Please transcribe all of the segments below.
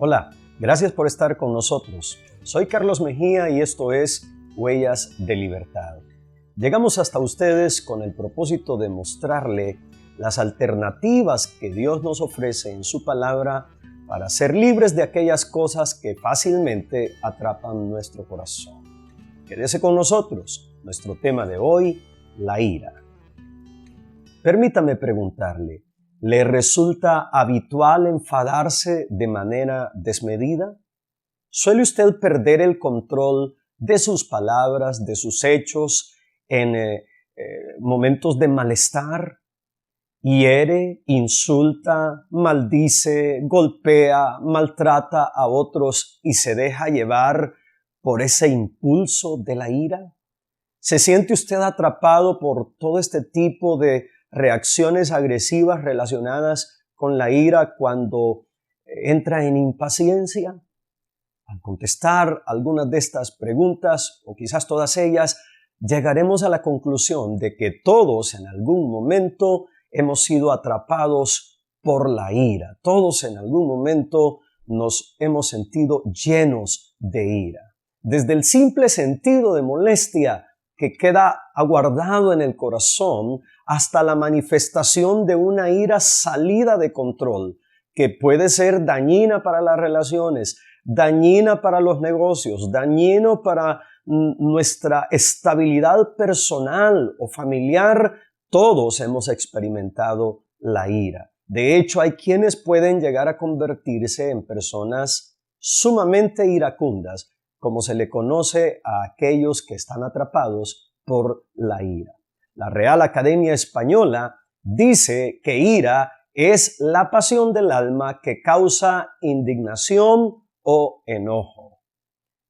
Hola, gracias por estar con nosotros. Soy Carlos Mejía y esto es Huellas de Libertad. Llegamos hasta ustedes con el propósito de mostrarle las alternativas que Dios nos ofrece en su palabra para ser libres de aquellas cosas que fácilmente atrapan nuestro corazón. Quédese con nosotros. Nuestro tema de hoy, la ira. Permítame preguntarle, ¿le resulta habitual enfadarse de manera desmedida? ¿Suele usted perder el control de sus palabras, de sus hechos en momentos de malestar? Hiere, insulta, maldice, golpea, maltrata a otros y se deja llevar por ese impulso de la ira. ¿Se siente usted atrapado por todo este tipo de reacciones agresivas relacionadas con la ira cuando entra en impaciencia? Al contestar algunas de estas preguntas, o quizás todas ellas, llegaremos a la conclusión de que todos en algún momento hemos sido atrapados por la ira. Todos en algún momento nos hemos sentido llenos de ira. Desde el simple sentido de molestia que queda aguardado en el corazón hasta la manifestación de una ira salida de control, que puede ser dañina para las relaciones, dañina para los negocios, dañino para nuestra estabilidad personal o familiar. Todos hemos experimentado la ira. De hecho, hay quienes pueden llegar a convertirse en personas sumamente iracundas, como se le conoce a aquellos que están atrapados por la ira. La Real Academia Española dice que ira es la pasión del alma que causa indignación o enojo.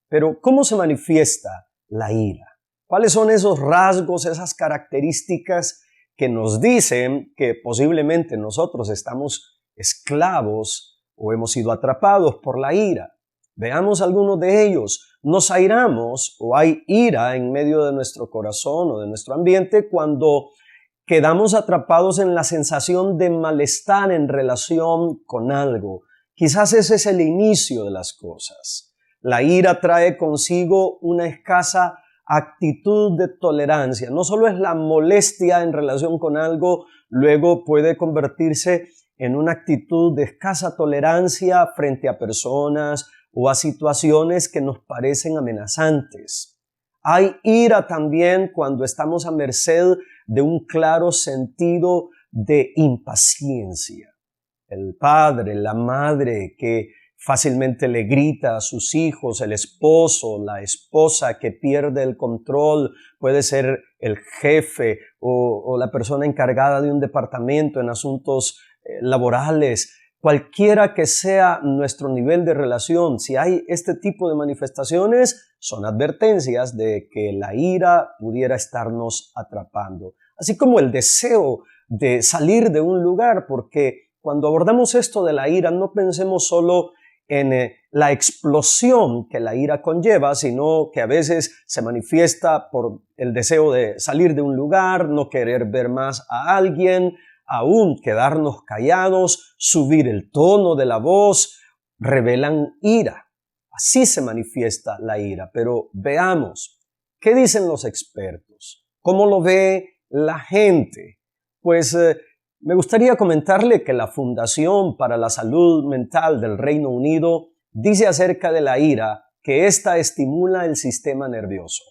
Pero, ¿cómo se manifiesta la ira? ¿Cuáles son esos rasgos, esas características que nos dicen que posiblemente nosotros estamos esclavos o hemos sido atrapados por la ira? Veamos algunos de ellos. Nos airamos o hay ira en medio de nuestro corazón o de nuestro ambiente cuando quedamos atrapados en la sensación de malestar en relación con algo. Quizás ese es el inicio de las cosas. La ira trae consigo una escasa actitud de tolerancia. No solo es la molestia en relación con algo, luego puede convertirse en una actitud de escasa tolerancia frente a personas o a situaciones que nos parecen amenazantes. Hay ira también cuando estamos a merced de un claro sentido de impaciencia. El padre, la madre que fácilmente le grita a sus hijos, el esposo, la esposa que pierde el control, puede ser el jefe o la persona encargada de un departamento en asuntos laborales. Cualquiera que sea nuestro nivel de relación, si hay este tipo de manifestaciones, son advertencias de que la ira pudiera estarnos atrapando. Así como el deseo de salir de un lugar, porque cuando abordamos esto de la ira, no pensemos solo en la explosión que la ira conlleva, sino que a veces se manifiesta por el deseo de salir de un lugar, no querer ver más a alguien, aún quedarnos callados, subir el tono de la voz, revelan ira. Así se manifiesta la ira. Pero veamos, ¿qué dicen los expertos? ¿Cómo lo ve la gente? Pues me gustaría comentarle que la Fundación para la Salud Mental del Reino Unido dice acerca de la ira que ésta estimula el sistema nervioso,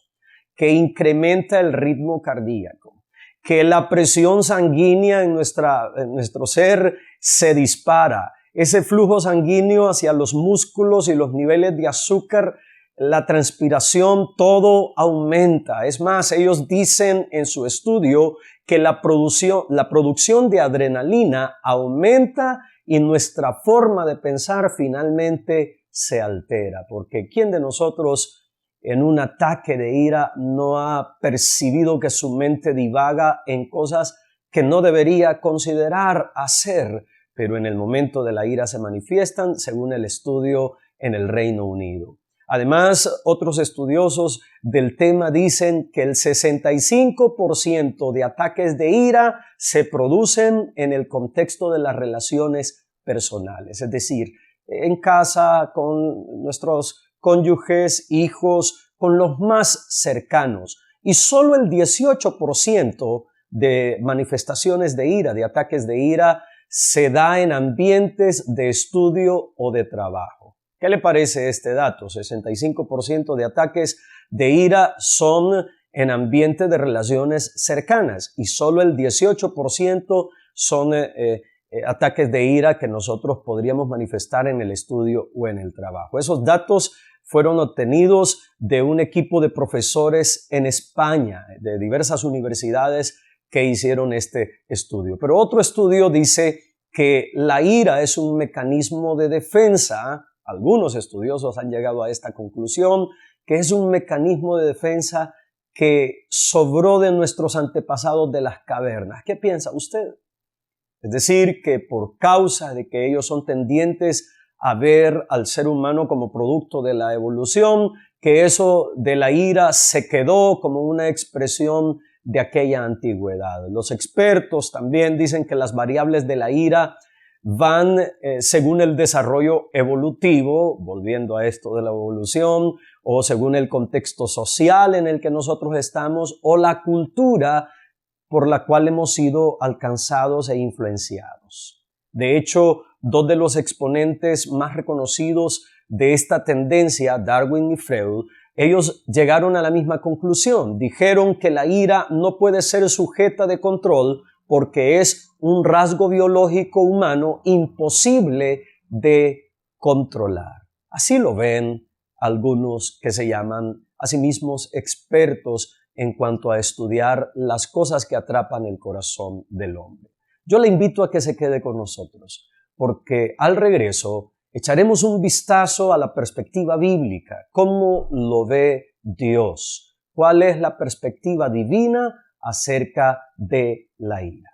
que incrementa el ritmo cardíaco, que la presión sanguínea en nuestro ser se dispara, ese flujo sanguíneo hacia los músculos y los niveles de azúcar, la transpiración, todo aumenta. Es más, ellos dicen en su estudio que la producción de adrenalina aumenta y nuestra forma de pensar finalmente se altera, porque ¿quién de nosotros en un ataque de ira no ha percibido que su mente divaga en cosas que no debería considerar hacer, pero en el momento de la ira se manifiestan, según el estudio en el Reino Unido? Además, otros estudiosos del tema dicen que el 65% de ataques de ira se producen en el contexto de las relaciones personales. Es decir, en casa, con nuestros cónyuges, hijos, con los más cercanos. Y solo el 18% de manifestaciones de ira, de ataques de ira, se da en ambientes de estudio o de trabajo. ¿Qué le parece este dato? 65% de ataques de ira son en ambientes de relaciones cercanas y solo el 18% son ataques de ira que nosotros podríamos manifestar en el estudio o en el trabajo. Esos datos fueron obtenidos de un equipo de profesores en España, de diversas universidades que hicieron este estudio. Pero otro estudio dice que la ira es un mecanismo de defensa. Algunos estudiosos han llegado a esta conclusión, que es un mecanismo de defensa que sobró de nuestros antepasados de las cavernas. ¿Qué piensa usted? Es decir, que por causa de que ellos son tendientes a ver al ser humano como producto de la evolución, que eso de la ira se quedó como una expresión de aquella antigüedad. Los expertos también dicen que las variables de la ira van según el desarrollo evolutivo, volviendo a esto de la evolución, o según el contexto social en el que nosotros estamos, o la cultura por la cual hemos sido alcanzados e influenciados. De hecho, dos de los exponentes más reconocidos de esta tendencia, Darwin y Freud, ellos llegaron a la misma conclusión. Dijeron que la ira no puede ser sujeta de control porque es un rasgo biológico humano imposible de controlar. Así lo ven algunos que se llaman a sí mismos expertos en cuanto a estudiar las cosas que atrapan el corazón del hombre. Yo le invito a que se quede con nosotros, porque al regreso echaremos un vistazo a la perspectiva bíblica, cómo lo ve Dios, cuál es la perspectiva divina acerca de la ira.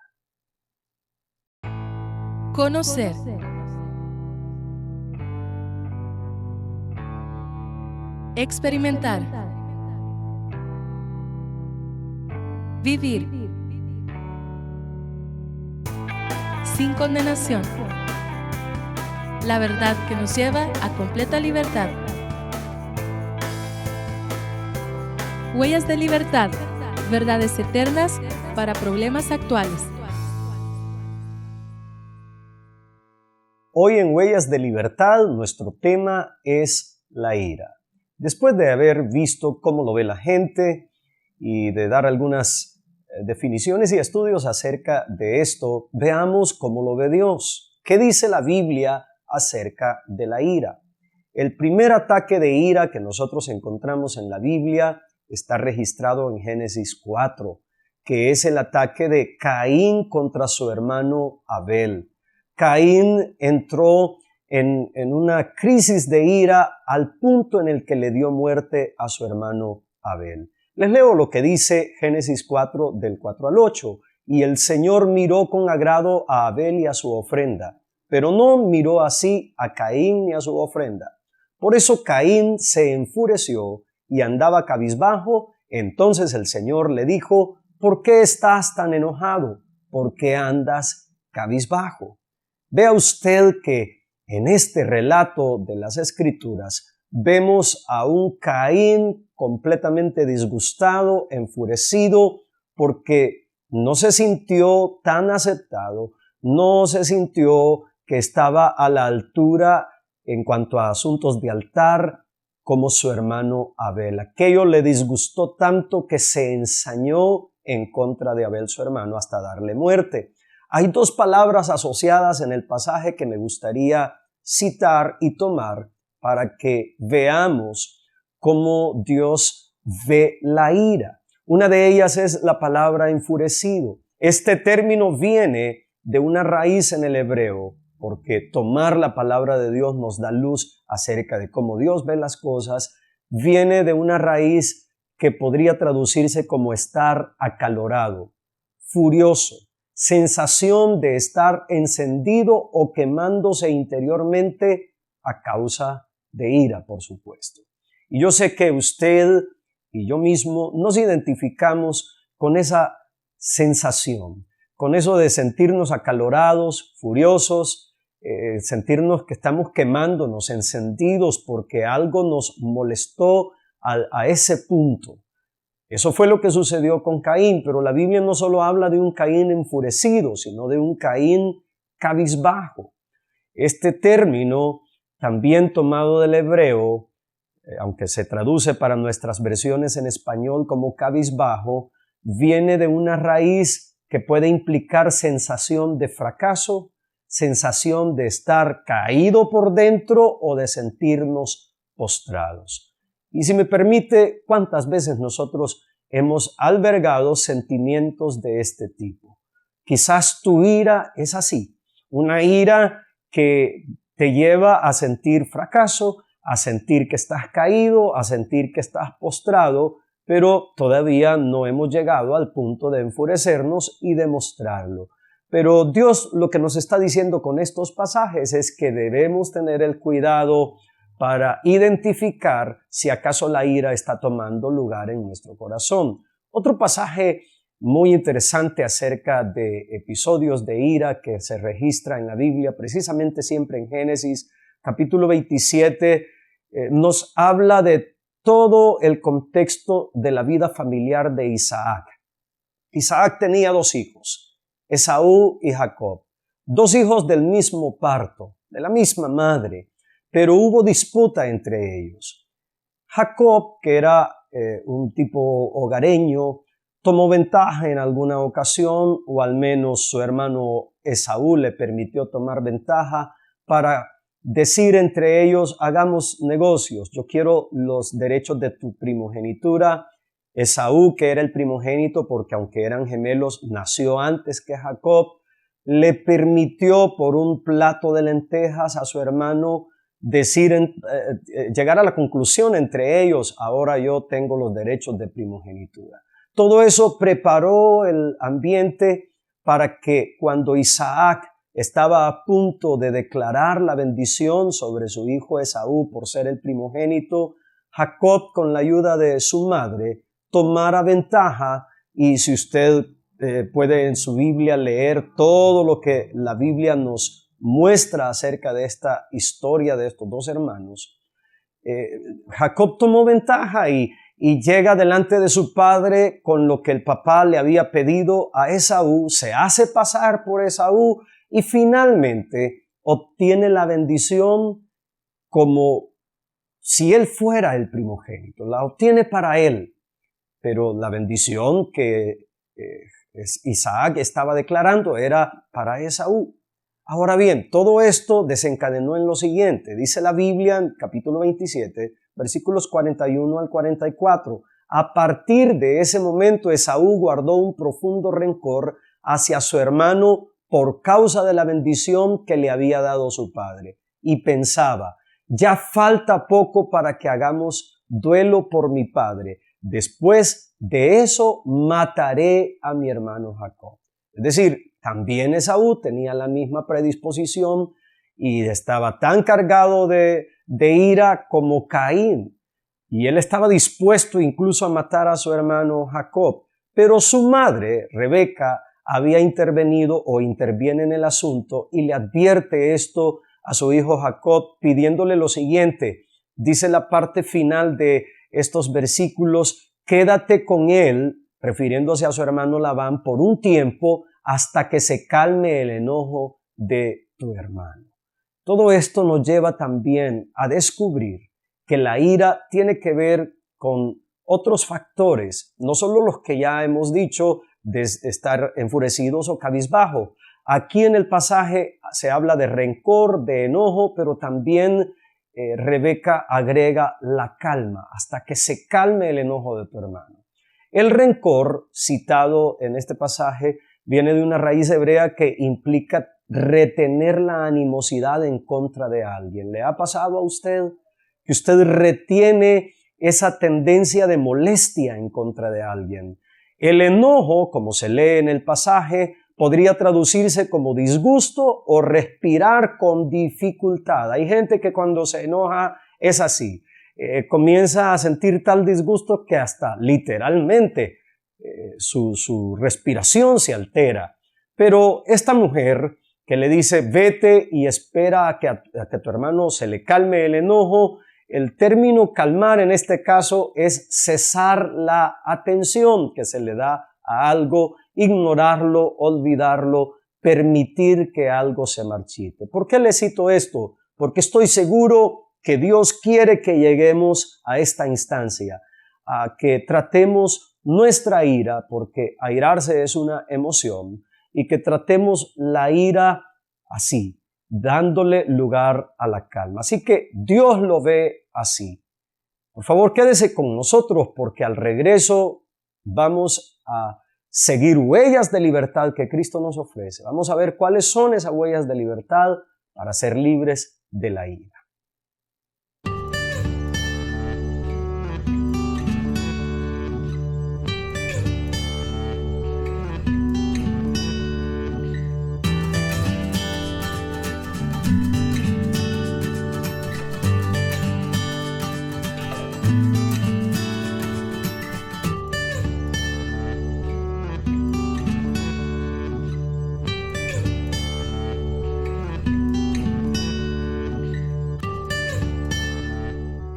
Conocer. Experimentar. Vivir. Sin condenación. La verdad que nos lleva a completa libertad. Huellas de libertad. Verdades eternas para problemas actuales. Hoy en Huellas de Libertad nuestro tema es la ira. Después de haber visto cómo lo ve la gente y de dar algunas definiciones y estudios acerca de esto, veamos cómo lo ve Dios. ¿Qué dice la Biblia acerca de la ira? El primer ataque de ira que nosotros encontramos en la Biblia está registrado en Génesis 4, que es el ataque de Caín contra su hermano Abel. Caín entró en una crisis de ira al punto en el que le dio muerte a su hermano Abel. Les leo lo que dice Génesis 4 del 4 al 8. Y el Señor miró con agrado a Abel y a su ofrenda, pero no miró así a Caín ni a su ofrenda. Por eso Caín se enfureció y andaba cabizbajo. Entonces el Señor le dijo: ¿por qué estás tan enojado? ¿Por qué andas cabizbajo? Vea usted que en este relato de las Escrituras vemos a un Caín completamente disgustado, enfurecido, porque no se sintió tan aceptado, no se sintió que estaba a la altura en cuanto a asuntos de altar como su hermano Abel. Aquello le disgustó tanto que se ensañó en contra de Abel, su hermano, hasta darle muerte. Hay dos palabras asociadas en el pasaje que me gustaría citar y tomar para que veamos cómo Dios ve la ira. Una de ellas es la palabra enfurecido. Este término viene de una raíz en el hebreo, porque tomar la palabra de Dios nos da luz acerca de cómo Dios ve las cosas. Viene de una raíz que podría traducirse como estar acalorado, furioso, sensación de estar encendido o quemándose interiormente a causa de ira, por supuesto. Y yo sé que usted y yo mismo nos identificamos con esa sensación, con eso de sentirnos acalorados, furiosos, sentirnos que estamos quemándonos, encendidos porque algo nos molestó a ese punto. Eso fue lo que sucedió con Caín, pero la Biblia no solo habla de un Caín enfurecido, sino de un Caín cabizbajo. Este término, también tomado del hebreo, aunque se traduce para nuestras versiones en español como cabizbajo, viene de una raíz que puede implicar sensación de fracaso, sensación de estar caído por dentro o de sentirnos postrados. Y si me permite, ¿cuántas veces nosotros hemos albergado sentimientos de este tipo? Quizás tu ira es así, una ira que te lleva a sentir fracaso, a sentir que estás caído, a sentir que estás postrado, pero todavía no hemos llegado al punto de enfurecernos y demostrarlo. Pero Dios lo que nos está diciendo con estos pasajes es que debemos tener el cuidado para identificar si acaso la ira está tomando lugar en nuestro corazón. Otro pasaje muy interesante acerca de episodios de ira que se registra en la Biblia, precisamente siempre en Génesis, capítulo 27, nos habla de todo el contexto de la vida familiar de Isaac. Isaac tenía 2 hijos, Esaú y Jacob, 2 hijos del mismo parto, de la misma madre, pero hubo disputa entre ellos. Jacob, que era un tipo hogareño, tomó ventaja en alguna ocasión, o al menos su hermano Esaú le permitió tomar ventaja para decir entre ellos, hagamos negocios, yo quiero los derechos de tu primogenitura. Esaú, que era el primogénito porque aunque eran gemelos, nació antes que Jacob, le permitió por un plato de lentejas a su hermano llegar a la conclusión entre ellos, ahora yo tengo los derechos de primogenitura. Todo eso preparó el ambiente para que cuando Isaac estaba a punto de declarar la bendición sobre su hijo Esaú por ser el primogénito, Jacob, con la ayuda de su madre, tomara ventaja. Y si usted puede en su Biblia leer todo lo que la Biblia nos muestra acerca de esta historia de estos 2 hermanos, Jacob tomó ventaja y llega delante de su padre con lo que el papá le había pedido a Esaú, se hace pasar por Esaú y finalmente obtiene la bendición como si él fuera el primogénito, la obtiene para él, pero la bendición que Isaac estaba declarando era para Esaú. Ahora bien, todo esto desencadenó en lo siguiente. Dice la Biblia en capítulo 27, versículos 41 al 44. A partir de ese momento, Esaú guardó un profundo rencor hacia su hermano por causa de la bendición que le había dado su padre. Y pensaba, ya falta poco para que hagamos duelo por mi padre. Después de eso, mataré a mi hermano Jacob. Es decir, también Esaú tenía la misma predisposición y estaba tan cargado de ira como Caín. Y él estaba dispuesto incluso a matar a su hermano Jacob. Pero su madre, Rebeca, había intervenido o interviene en el asunto y le advierte esto a su hijo Jacob pidiéndole lo siguiente. Dice la parte final de estos versículos, quédate con él, refiriéndose a su hermano Labán, por un tiempo hasta que se calme el enojo de tu hermano. Todo esto nos lleva también a descubrir que la ira tiene que ver con otros factores, no solo los que ya hemos dicho de estar enfurecidos o cabizbajo. Aquí en el pasaje se habla de rencor, de enojo, pero también Rebeca agrega la calma, hasta que se calme el enojo de tu hermano. El rencor, citado en este pasaje, viene de una raíz hebrea que implica retener la animosidad en contra de alguien. ¿Le ha pasado a usted que usted retiene esa tendencia de molestia en contra de alguien? El enojo, como se lee en el pasaje, podría traducirse como disgusto o respirar con dificultad. Hay gente que cuando se enoja es así. Comienza a sentir tal disgusto que hasta literalmente su respiración se altera. Pero esta mujer que le dice vete y espera a que a tu hermano se le calme el enojo. El término calmar en este caso es cesar la atención que se le da a algo, ignorarlo, olvidarlo, permitir que algo se marchite. ¿Por qué le cito esto? Porque estoy seguro que Dios quiere que lleguemos a esta instancia, a que tratemos nuestra ira, porque airarse es una emoción, y que tratemos la ira así, dándole lugar a la calma. Así que Dios lo ve así. Por favor, quédese con nosotros porque al regreso vamos a seguir huellas de libertad que Cristo nos ofrece. Vamos a ver cuáles son esas huellas de libertad para ser libres de la ira.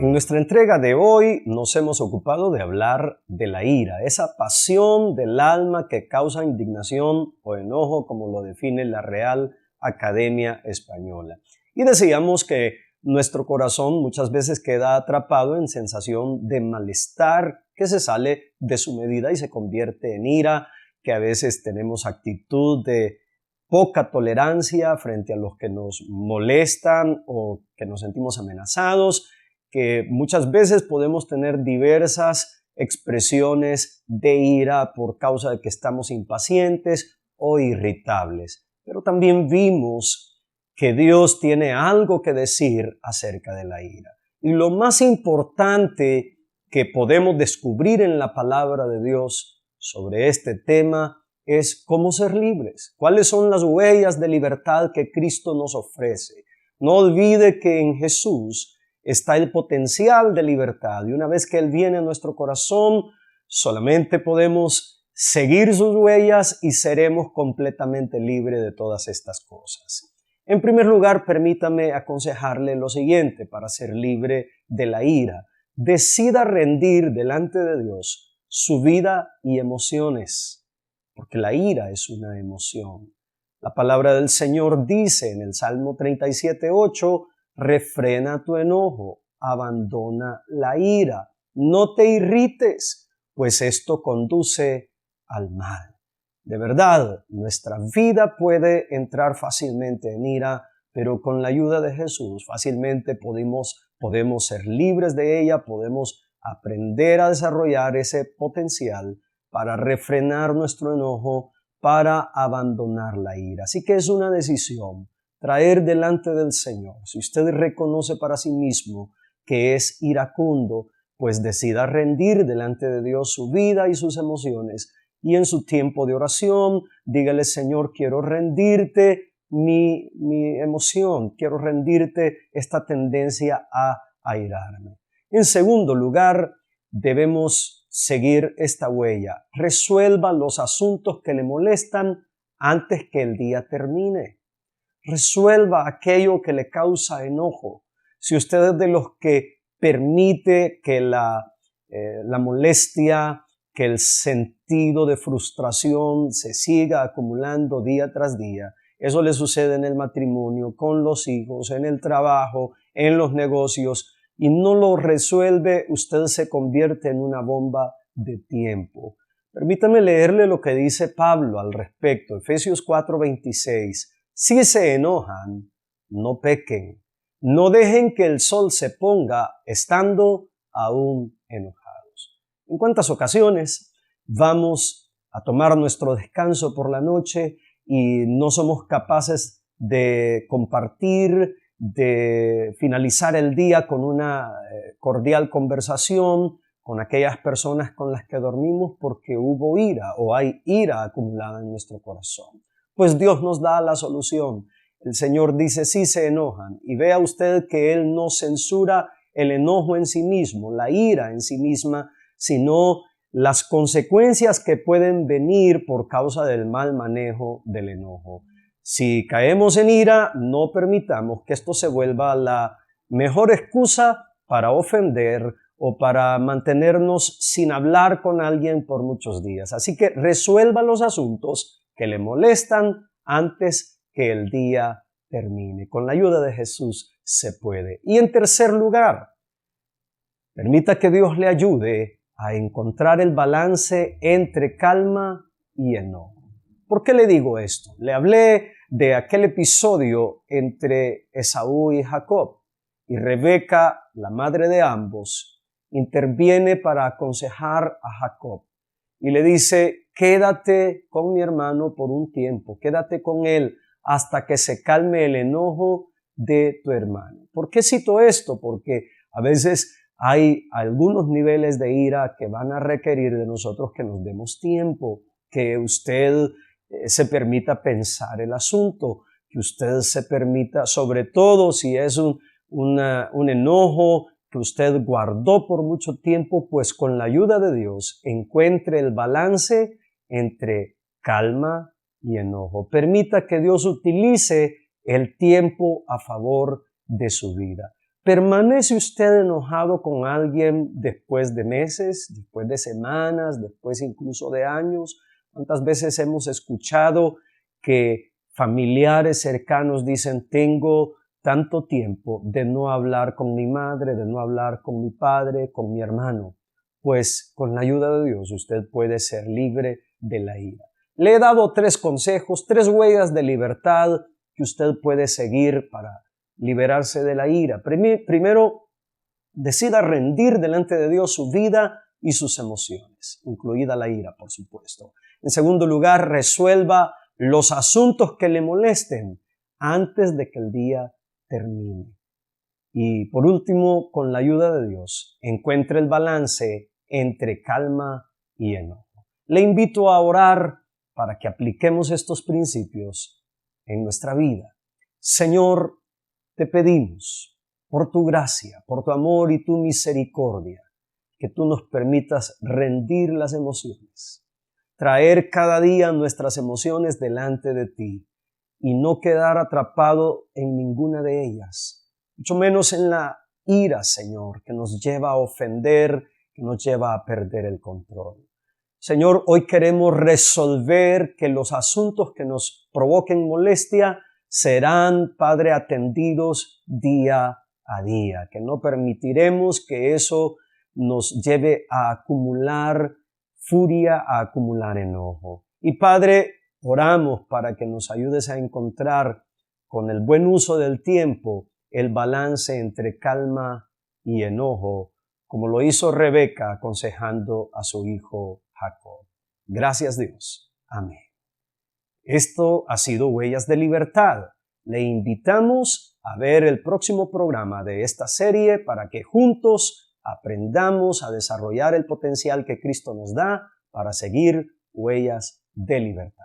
En nuestra entrega de hoy nos hemos ocupado de hablar de la ira, esa pasión del alma que causa indignación o enojo, como lo define la Real Academia Española. Y decíamos que nuestro corazón muchas veces queda atrapado en sensación de malestar que se sale de su medida y se convierte en ira, que a veces tenemos actitud de poca tolerancia frente a los que nos molestan o que nos sentimos amenazados, que muchas veces podemos tener diversas expresiones de ira por causa de que estamos impacientes o irritables. Pero también vimos que Dios tiene algo que decir acerca de la ira. Y lo más importante que podemos descubrir en la palabra de Dios sobre este tema es cómo ser libres. ¿Cuáles son las huellas de libertad que Cristo nos ofrece? No olvide que en Jesús está el potencial de libertad y una vez que Él viene a nuestro corazón, solamente podemos seguir sus huellas y seremos completamente libres de todas estas cosas. En primer lugar, permítame aconsejarle lo siguiente para ser libre de la ira. Decida rendir delante de Dios su vida y emociones, porque la ira es una emoción. La palabra del Señor dice en el Salmo 37:8, refrena tu enojo, abandona la ira, no te irrites, pues esto conduce al mal. De verdad, nuestra vida puede entrar fácilmente en ira, pero con la ayuda de Jesús fácilmente podemos ser libres de ella, podemos aprender a desarrollar ese potencial para refrenar nuestro enojo, para abandonar la ira. Así que es una decisión. Traer delante del Señor. Si usted reconoce para sí mismo que es iracundo, pues decida rendir delante de Dios su vida y sus emociones. Y en su tiempo de oración, dígale, Señor, quiero rendirte mi emoción, quiero rendirte esta tendencia a airarme. En segundo lugar, debemos seguir esta huella. Resuelva los asuntos que le molestan antes que el día termine. Resuelva aquello que le causa enojo. Si usted es de los que permite que la molestia, que el sentido de frustración se siga acumulando día tras día, eso le sucede en el matrimonio, con los hijos, en el trabajo, en los negocios, y no lo resuelve, usted se convierte en una bomba de tiempo. Permítame leerle lo que dice Pablo al respecto, Efesios 4:26. Si se enojan, no pequen. No dejen que el sol se ponga estando aún enojados. ¿En cuántas ocasiones vamos a tomar nuestro descanso por la noche y no somos capaces de compartir, de finalizar el día con una cordial conversación con aquellas personas con las que dormimos porque hubo ira o hay ira acumulada en nuestro corazón? Pues Dios nos da la solución. El Señor dice, sí se enojan. Y vea usted que Él no censura el enojo en sí mismo, la ira en sí misma, sino las consecuencias que pueden venir por causa del mal manejo del enojo. Si caemos en ira, no permitamos que esto se vuelva la mejor excusa para ofender o para mantenernos sin hablar con alguien por muchos días. Así que resuelva los asuntos que le molestan antes que el día termine. Con la ayuda de Jesús se puede. Y en tercer lugar, permita que Dios le ayude a encontrar el balance entre calma y enojo. ¿Por qué le digo esto? Le hablé de aquel episodio entre Esaú y Jacob, y Rebeca, la madre de ambos, interviene para aconsejar a Jacob y le dice: quédate con mi hermano por un tiempo, quédate con él hasta que se calme el enojo de tu hermano. ¿Por qué cito esto? Porque a veces hay algunos niveles de ira que van a requerir de nosotros que nos demos tiempo, que usted se permita pensar el asunto, que usted se permita, sobre todo si es un enojo que usted guardó por mucho tiempo, pues con la ayuda de Dios encuentre el balance entre calma y enojo. Permita que Dios utilice el tiempo a favor de su vida. ¿Permanece usted enojado con alguien después de meses, después de semanas, después incluso de años? ¿Cuántas veces hemos escuchado que familiares cercanos dicen: tengo tanto tiempo de no hablar con mi madre, de no hablar con mi padre, con mi hermano? Pues con la ayuda de Dios usted puede ser libre de la ira. Le he dado 3 consejos, 3 huellas de libertad que usted puede seguir para liberarse de la ira. Primero, decida rendir delante de Dios su vida y sus emociones, incluida la ira, por supuesto. En segundo lugar, resuelva los asuntos que le molesten antes de que el día termine. Y por último, con la ayuda de Dios, encuentre el balance entre calma y enojo. Le invito a orar para que apliquemos estos principios en nuestra vida. Señor, te pedimos, por tu gracia, por tu amor y tu misericordia, que tú nos permitas rendir las emociones, traer cada día nuestras emociones delante de ti y no quedar atrapado en ninguna de ellas, mucho menos en la ira, Señor, que nos lleva a ofender, que nos lleva a perder el control. Señor, hoy queremos resolver que los asuntos que nos provoquen molestia serán, Padre, atendidos día a día, que no permitiremos que eso nos lleve a acumular furia, a acumular enojo. Y Padre, oramos para que nos ayudes a encontrar con el buen uso del tiempo el balance entre calma y enojo, como lo hizo Rebeca aconsejando a su hijo Jacob. Gracias, Dios. Amén. Esto ha sido Huellas de Libertad. Le invitamos a ver el próximo programa de esta serie para que juntos aprendamos a desarrollar el potencial que Cristo nos da para seguir Huellas de Libertad.